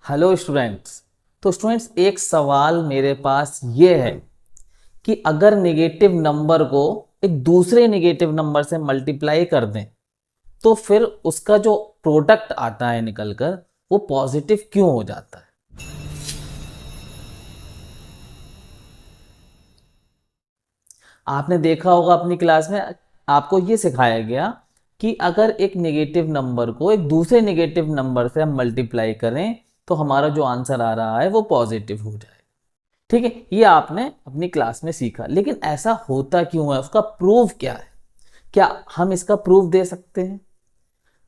Hello students. तो students, एक सवाल मेरे पास ये है कि अगर नेगेटिव नंबर को एक दूसरे नेगेटिव नंबर से मल्टीप्लाई कर दें तो फिर उसका जो प्रोडक्ट आता है निकलकर वो पॉजिटिव क्यों हो जाता है। आपने देखा होगा अपनी क्लास में आपको ये सिखाया गया कि अगर एक नेगेटिव नंबर को एक दूसरे नेगेटिव नंबर से हम मल्टीप्लाई करें तो हमारा जो आंसर आ रहा है वो पॉजिटिव हो जाए। ठीक है, ये आपने अपनी क्लास में सीखा, लेकिन ऐसा होता क्यों है, उसका प्रूफ क्या है, क्या हम इसका प्रूफ दे सकते हैं?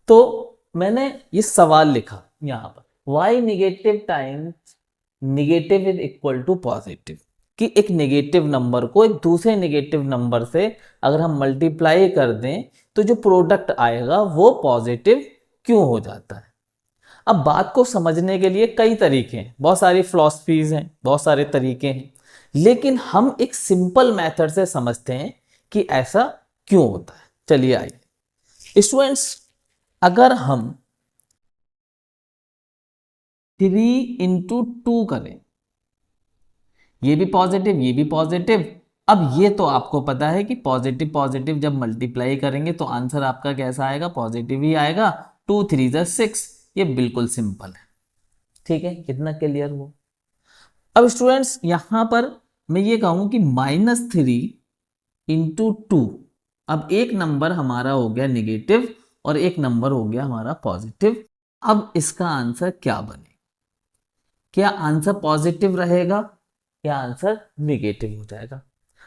तो मैंने ये सवाल लिखा यहां पर, Y negative times negative is equal to positive, कि एक नेगेटिव नंबर को एक दूसरे नेगेटिव नंबर से अगर हम मल्टीप्लाई कर दें तो जो प्रोडक्ट आएगा वो पॉजिटिव क्यों हो जाता है। अब बात को समझने के लिए कई तरीके हैं, बहुत सारी फिलॉसफीज हैं, बहुत सारे तरीके हैं, लेकिन हम एक सिंपल मेथड से समझते हैं कि ऐसा क्यों होता है। चलिए आइए स्टूडेंट्स, अगर हम 3 into 2 करें, ये भी पॉजिटिव ये भी पॉजिटिव। अब ये तो आपको पता है कि पॉजिटिव पॉजिटिव जब मल्टीप्लाई करेंगे तो आंसर आपका कैसा आएगा, पॉजिटिव ही आएगा। 2 3 6, ये बिल्कुल सिंपल है। ठीक है, कितना क्लियर हुआ? अब स्टूडेंट्स यहां पर मैं ये कहूं कि -3 into 2, अब एक नंबर हमारा हो गया निगेटिव और एक नंबर हो गया हमारा पॉजिटिव। अब इसका आंसर क्या बने? क्या आंसर पॉजिटिव रहेगा या आंसर निगेटिव हो जाएगा?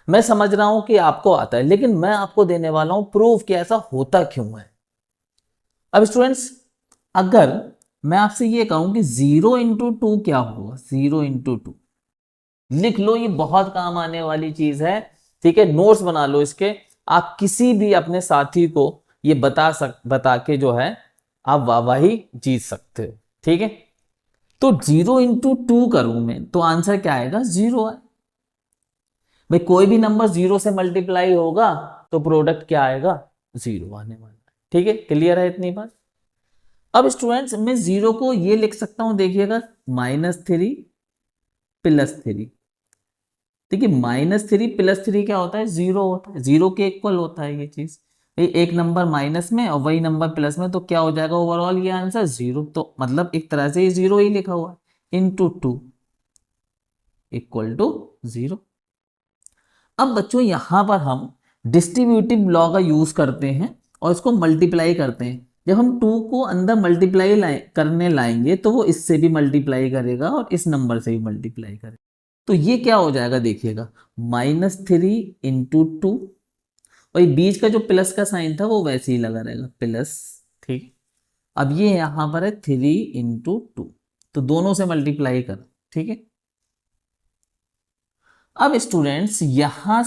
मैं समझ रहा हूं कि आपको आता है, लेकिन मैं आपको देने वाला हूं प्रूफ कि ऐसा होता क्यों है। अब स्टूडेंट्स, अगर मैं आपसे ये कहूं कि 0 into 2 क्या होगा, 0 into 2 लिख लो, ये बहुत काम आने वाली चीज है। ठीक है, नोट्स बना लो इसके। आप किसी भी अपने साथी को ये बता के जो है आप वाहवाही जीत सकते हो। ठीक है, तो 0 into 2 करूं मैं तो आंसर क्या आएगा, 0 है। भाई कोई भी नंबर 0 से मल्टीप्लाई होगा तो प्रोडक्ट क्या आएगा, 0 आने वाला है। ठीक है, क्लियर है इतनी बात? अब स्टूडेंट्स मैं 0 को ये लिख सकता हूं, देखिएगा, -3 + 3। देखिए -3 + 3 क्या होता है, 0 होता है, 0 के इक्वल होता है ये चीज। एक नंबर माइनस में और वही नंबर प्लस में, तो क्या हो जाएगा ओवरऑल ये आंसर 0। तो मतलब एक तरह से ये 0 ही लिखा हुआ है, ×2 = 0। अब बच्चों यहां पर हम डिस्ट्रीब्यूटिव लॉ का यूज करते हैं और इसको मल्टीप्लाई करते हैं। जब हम 2 को अंदर मल्टीप्लाई करने लाएंगे तो वो इससे भी मल्टीप्लाई करेगा और इस नंबर से भी मल्टीप्लाई करेगा। तो ये क्या हो जाएगा, देखिएगा, -3 × 2, और ये बीच का जो प्लस का साइन था वो वैसे ही लगा रहेगा, प्लस। ठीक, अब ये यहां पर है 3 × 2, तो दोनों से मल्टीप्लाई कर। ठीक है, अब स्टूडेंट्स यहां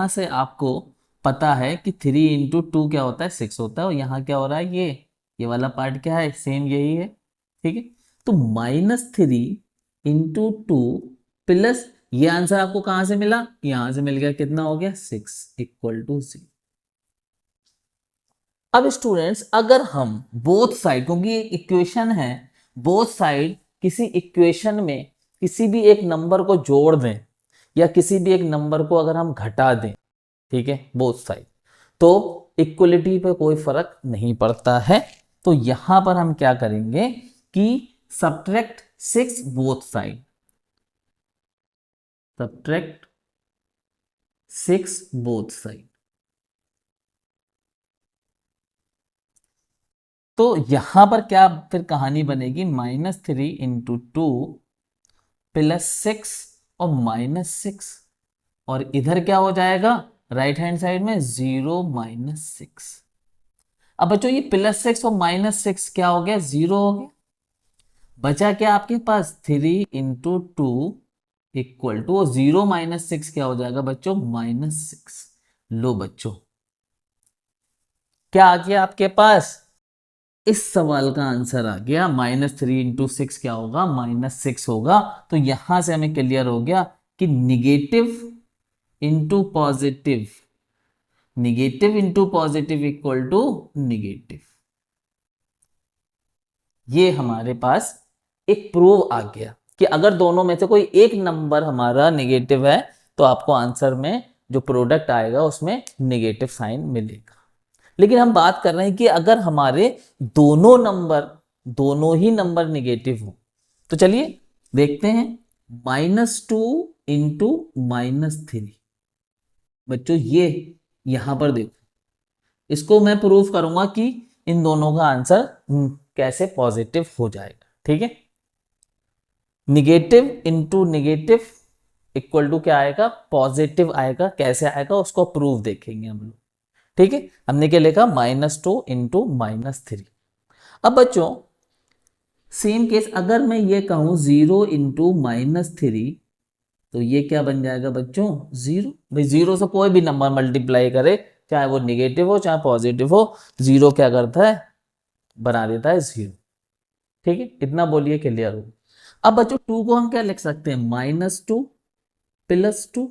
से आपको पता है कि 3 × 2 क्या होता है, 6 होता है, और यहां क्या हो रहा है, ये वाला पार्ट क्या है, सेम यही है। ठीक है, तो -3 × 2 प्लस ये आंसर आपको कहां से मिला, यहां से मिल गया, कितना हो गया, 6 = 0। अब स्टूडेंट्स अगर हम बोथ साइड, क्योंकि एक इक्वेशन है, बोथ साइड किसी इक्वेशन में किसी भी एक नंबर को जोड़ दें या किसी भी एक नंबर को अगर हम घटा दें, ठीक है, बोथ साइड, तो इक्वलिटी पे कोई फर्क नहीं पड़ता है। तो यहां पर हम क्या करेंगे कि subtract 6 both side, subtract 6 both side. तो यहां पर क्या फिर कहानी बनेगी, -3 × 2 +6 और -6, और इधर क्या हो जाएगा, राइट हैंड साइड में 0 -6। अब बच्चों ये +6 और -6 क्या हो गया, 0 हो गया। बचा क्या आपके पास, 3 × 2 = 0 -6 क्या हो जाएगा बच्चों, -6। लो बच्चों, क्या आ गया आपके पास, इस सवाल का आंसर आ गया, -3 × 6 क्या होगा, -6 होगा। तो यहां से हमें क्लियर हो गया कि negative into positive, negative into positive equal to negative. ये हमारे पास एक प्रूव आ गया कि अगर दोनों में से कोई एक नंबर हमारा नेगेटिव है तो आपको आंसर में जो प्रोडक्ट आएगा उसमें नेगेटिव साइन मिलेगा। लेकिन हम बात कर रहे हैं कि अगर हमारे दोनों ही नंबर नेगेटिव हो तो चलिए देखते हैं। -2 इंटू -3, बच्चों ये यहां पर देखो, इसको मैं प्रूफ करूंगा कि इन दोनों का आंसर कैसे पॉजिटिव हो जाएगा। ठीक है, negative into negative equal to क्या आएगा, पॉजिटिव आएगा। कैसे आएगा उसको प्रूफ देखेंगे हम लोग। ठीक है, हमने क्या लिखा, -2 इंटू -3। अब बच्चों सेम केस अगर मैं ये कहूं 0 इंटू -3 तो ये क्या बन जाएगा बच्चों, 0। भाई 0 से कोई भी नंबर मल्टीप्लाई करे, चाहे वो निगेटिव हो चाहे पॉजिटिव हो, 0 क्या करता है, बना देता है 0। ठीक है, इतना बोलिए क्लियर हो। अब बच्चों 2 को हम क्या लिख सकते हैं, -2 +2,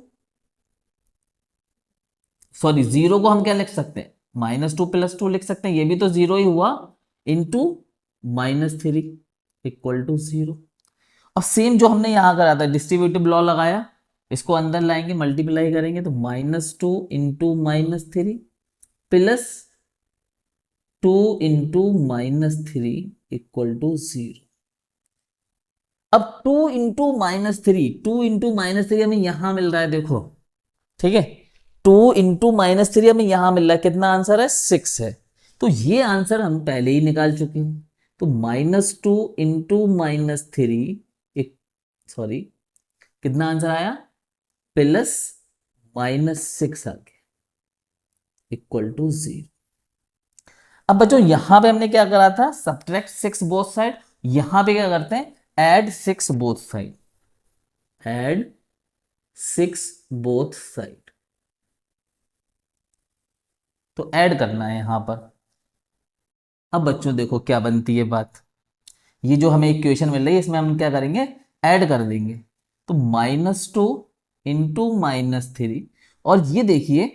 सॉरी 0 को हम क्या लिख सकते हैं, -2 +2 लिख सकते हैं, ये भी तो 0 ही हुआ, इंटू -3 इक्वल टू 0। और सेम जो हमने यहां करा था, डिस्ट्रीब्यूटिव लॉ लगाया, इसको अंदर लाएंगे, मल्टीप्लाई करेंगे तो -2 इंटू -3 +2 इंटू -3 इक्वल टू 0। अब 2 इंटू -3 हमें यहां मिल रहा है, देखो। ठीक है, 2 इंटू -3 हमें यहां मिल रहा है, कितना आंसर है, 6 है। तो ये आंसर हम पहले ही निकाल चुके हैं। तो -2 इंटू -3, सॉरी कितना आंसर आया, प्लस -6 आ गया इक्वल टू 0। अब बच्चों यहां पे हमने क्या करा था, सब्ट्रैक्ट 6 बोथ साइड। यहां पे क्या करते हैं, add 6 both side, add 6 both side. तो ऐड करना है यहां पर। अब बच्चों देखो क्या बनती है बात, ये जो हमें इक्वेशन मिल रही है इसमें हम क्या करेंगे, ऐड कर देंगे। तो -2 इंटू -3, और ये देखिए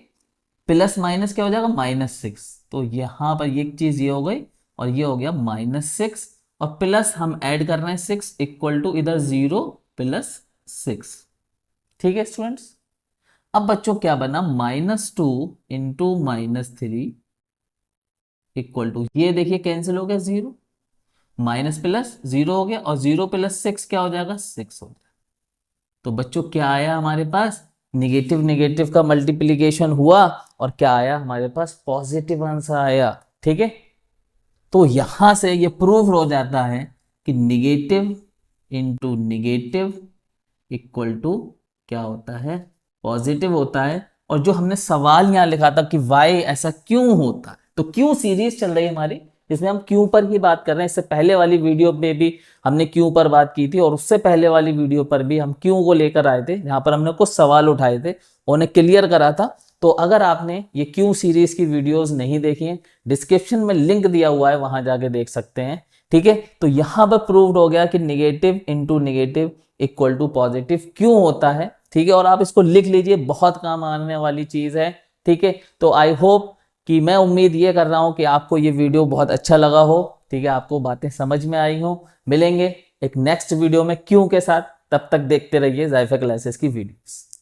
प्लस माइनस क्या हो जाएगा, -6। तो यहां पर ये चीज ये हो गई और ये हो गया -6, और प्लस हम ऐड कर रहे हैं 6 इक्वल टू इधर 0 + 6। ठीक है स्टूडेंट्स, अब बच्चों क्या बना, -2 इंटू -3 इक्वल टू, ये देखिए कैंसिल हो गया, 0 माइनस प्लस 0 हो गया, और 0 + 6 क्या हो जाएगा, 6 हो जाएगा। तो बच्चों क्या आया हमारे पास, निगेटिव निगेटिव का मल्टीप्लीकेशन हुआ और क्या आया हमारे पास, पॉजिटिव आंसर आया। ठीक है, तो यहां से ये प्रूफ हो जाता है कि negative into negative equal to क्या होता है, पॉजिटिव होता है। और जो हमने सवाल यहां लिखा था कि वाई ऐसा क्यों होता है, तो क्यों सीरीज चल रही है हमारी, इसमें हम क्यों पर ही बात कर रहे हैं। इससे पहले वाली वीडियो में भी हमने क्यों पर बात की थी, और उससे पहले वाली वीडियो पर भी हम क्यों को लेकर आए थे, जहां पर हमने कुछ सवाल उठाए थे, उन्हें क्लियर करा था। तो अगर आपने ये क्यों सीरीज की वीडियोस नहीं देखी हैं, डिस्क्रिप्शन में लिंक दिया हुआ है, वहां जाके देख सकते हैं। ठीक है, तो यहां पर प्रूव्ड हो गया कि negative into negative equal to positive क्यों होता है। ठीक है, और आप इसको लिख लीजिए, बहुत काम आने वाली चीज है। ठीक है, तो आई होप कि, मैं उम्मीद ये कर रहा हूं कि आपको ये वीडियो बहुत अच्छा लगा हो। ठीक है, आपको बातें समझ में आई हो। मिलेंगे एक नेक्स्ट वीडियो में क्यों के साथ, तब तक देखते रहिए जायफा क्लासेस की वीडियोस।